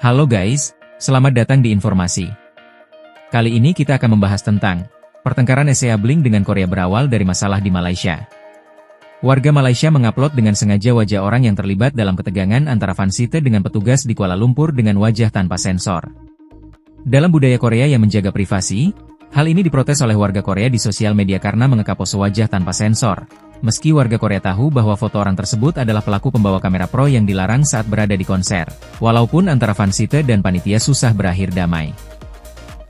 Halo guys, selamat datang di informasi. Kali ini kita akan membahas tentang pertengkaran SEA Blink dengan Korea berawal dari masalah di Malaysia. Warga Malaysia mengupload dengan sengaja wajah orang yang terlibat dalam ketegangan antara fansite dengan petugas di Kuala Lumpur dengan wajah tanpa sensor. Dalam budaya Korea yang menjaga privasi, hal ini diprotes oleh warga Korea di sosial media karena mengekap pose wajah tanpa sensor. Meski warga Korea tahu bahwa foto orang tersebut adalah pelaku pembawa kamera pro yang dilarang saat berada di konser, walaupun antara fansite dan panitia susah berakhir damai.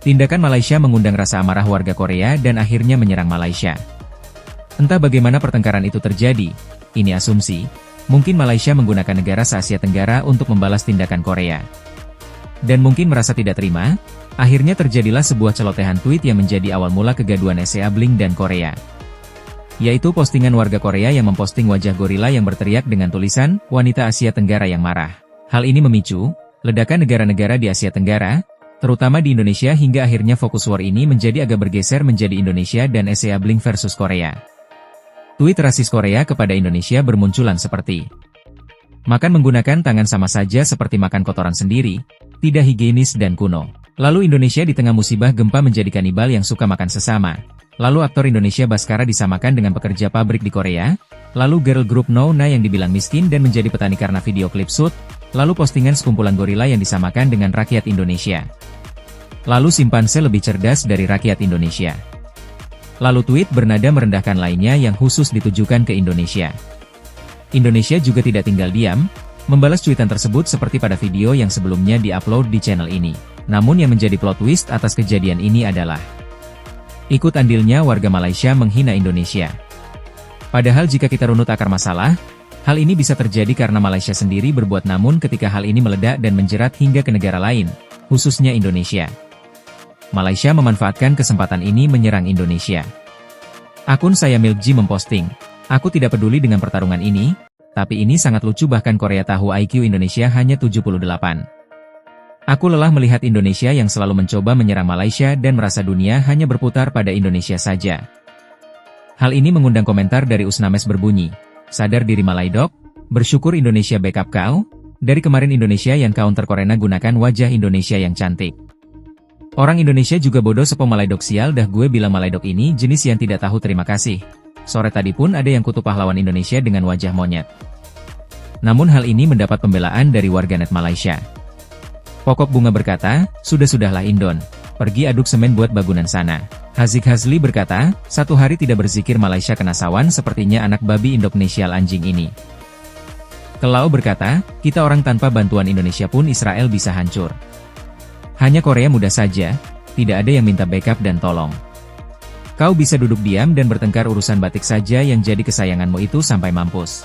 Tindakan Malaysia mengundang rasa amarah warga Korea dan akhirnya menyerang Malaysia. Entah bagaimana pertengkaran itu terjadi, ini asumsi, mungkin Malaysia menggunakan negara se-Asia Tenggara untuk membalas tindakan Korea. Dan mungkin merasa tidak terima, akhirnya terjadilah sebuah celotehan tweet yang menjadi awal mula kegaduhan SEA Blink dan Korea. Yaitu postingan warga Korea yang memposting wajah gorila yang berteriak dengan tulisan, "Wanita Asia Tenggara yang marah." Hal ini memicu ledakan negara-negara di Asia Tenggara, terutama di Indonesia hingga akhirnya fokus war ini menjadi agak bergeser menjadi Indonesia dan SEA Blink versus Korea. Tweet rasis Korea kepada Indonesia bermunculan seperti, "Makan menggunakan tangan sama saja seperti makan kotoran sendiri, tidak higienis dan kuno." Lalu Indonesia di tengah musibah gempa menjadi kanibal yang suka makan sesama. Lalu aktor Indonesia Baskara disamakan dengan pekerja pabrik di Korea. Lalu girl group Nona yang dibilang miskin dan menjadi petani karena video klip shoot. Lalu postingan sekumpulan gorila yang disamakan dengan rakyat Indonesia. Lalu simpanse lebih cerdas dari rakyat Indonesia. Lalu tweet bernada merendahkan lainnya yang khusus ditujukan ke Indonesia. Indonesia juga tidak tinggal diam, membalas cuitan tersebut seperti pada video yang sebelumnya diupload di channel ini. Namun yang menjadi plot twist atas kejadian ini adalah ikut andilnya warga Malaysia menghina Indonesia. Padahal jika kita runut akar masalah, hal ini bisa terjadi karena Malaysia sendiri berbuat, namun ketika hal ini meledak dan menjerat hingga ke negara lain, khususnya Indonesia, Malaysia memanfaatkan kesempatan ini menyerang Indonesia. Akun saya Milkji memposting, "Aku tidak peduli dengan pertarungan ini, tapi ini sangat lucu, bahkan Korea tahu IQ Indonesia hanya 78. Aku lelah melihat Indonesia yang selalu mencoba menyerang Malaysia dan merasa dunia hanya berputar pada Indonesia saja." Hal ini mengundang komentar dari Usnames berbunyi, "Sadar diri Malaydok, bersyukur Indonesia backup kau, dari kemarin Indonesia yang counter Korena gunakan wajah Indonesia yang cantik. Orang Indonesia juga bodoh sepo Malaydok, sial dah gue bilang Malaydok ini jenis yang tidak tahu terima kasih. Sore tadi pun ada yang kutu pahlawan Indonesia dengan wajah monyet." Namun hal ini mendapat pembelaan dari warganet Malaysia. Pokok Bunga berkata, "Sudah-sudahlah Indon, pergi aduk semen buat bangunan sana." Hazik Hazli berkata, "Satu hari tidak berzikir Malaysia kena sawan, sepertinya anak babi Indonesia anjing ini." Kelau berkata, "Kita orang tanpa bantuan Indonesia pun Israel bisa hancur. Hanya Korea mudah saja, tidak ada yang minta backup dan tolong. Kau bisa duduk diam dan bertengkar urusan batik saja yang jadi kesayanganmu itu sampai mampus."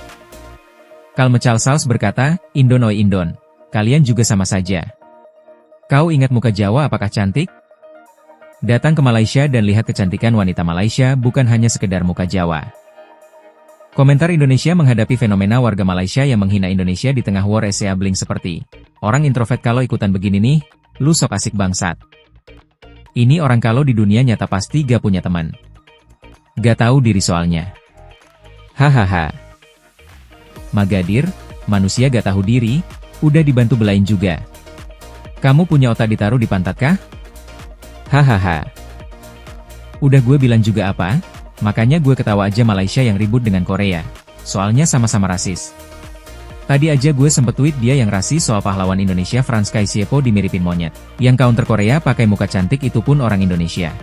Kalmecalsals berkata, "Indon oi Indon, kalian juga sama saja. Kau ingat muka Jawa apakah cantik? Datang ke Malaysia dan lihat kecantikan wanita Malaysia, bukan hanya sekedar muka Jawa." Komentar Indonesia menghadapi fenomena warga Malaysia yang menghina Indonesia di tengah war SEA Blink seperti, "Orang introvert kalau ikutan begini nih, lu sok asik bangsat. Ini orang kalau di dunia nyata pasti gak punya teman. Gak tahu diri soalnya. Hahaha. Magadir, manusia gak tahu diri, udah dibantu belain juga. Kamu punya otak ditaruh di pantat kah? Hahaha. Udah gue bilang juga apa? Makanya gue ketawa aja Malaysia yang ribut dengan Korea. Soalnya sama-sama rasis. Tadi aja gue sempet tweet dia yang rasis soal pahlawan Indonesia Frans Kaisiepo dimiripin monyet. Yang counter Korea pakai muka cantik itu pun orang Indonesia.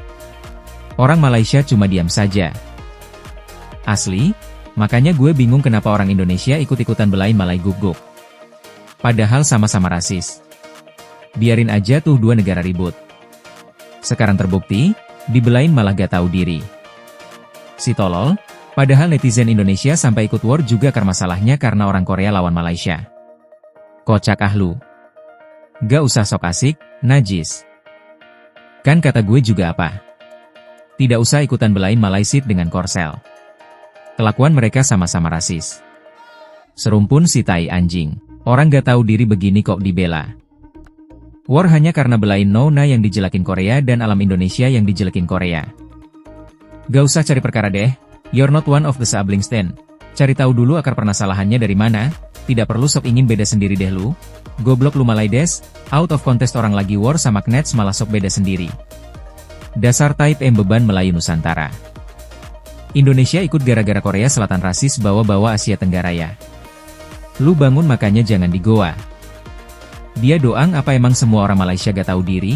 Orang Malaysia cuma diam saja. Asli, makanya gue bingung kenapa orang Indonesia ikut-ikutan belain Malay guguk. Padahal sama-sama rasis. Biarin aja tuh dua negara ribut. Sekarang terbukti, dibelain malah gak tahu diri. Si tolol, padahal netizen Indonesia sampai ikut war juga karena masalahnya karena orang Korea lawan Malaysia. Kocak ah lu. Gak usah sok asik, najis. Kan kata gue juga apa? Tidak usah ikutan belain Malaysit dengan Korsel. Kelakuan mereka sama-sama rasis. Serumpun si tai anjing. Orang gak tahu diri begini kok dibela. War hanya karena belain Nona yang dijelekin Korea dan alam Indonesia yang dijelekin Korea. Gak usah cari perkara deh, you're not one of the SEA Blink stan. Cari tahu dulu akar permasalahannya dari mana, tidak perlu sok ingin beda sendiri deh lu. Goblok lu malai des, out of contest orang lagi war sama Knets malah sok beda sendiri. Dasar type M beban Melayu Nusantara. Indonesia ikut gara-gara Korea Selatan rasis bawa-bawa Asia Tenggara ya. Lu bangun makanya jangan di goa. Dia doang apa emang semua orang Malaysia gak tahu diri?